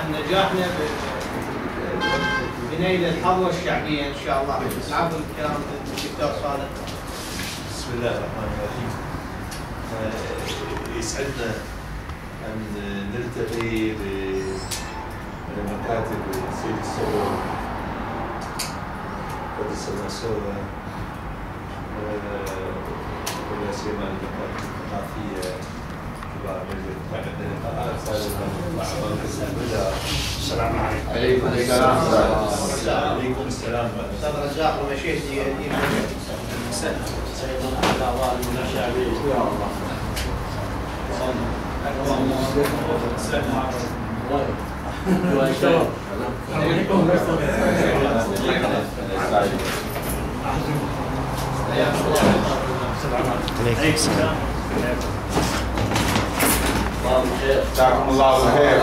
عن نجاحنا بنيل الحظوة الشعبية إن شاء الله. العفو الكرام الدكتور صالح. بسم الله الرحمن الرحيم. يسعدنا أن نلتقي بمكاتب سيد الصدر قدس الله سره ولا سيما المكاتب الثقافية كبار عندنا لقاءات سابقة مع مركز البدع. السلام عليكم. عليكم السلام. عليكم السلام. أستاذ رزاق ومشيت سيدنا على ظالم الشعبي. يا الله. جزاكم الله خير.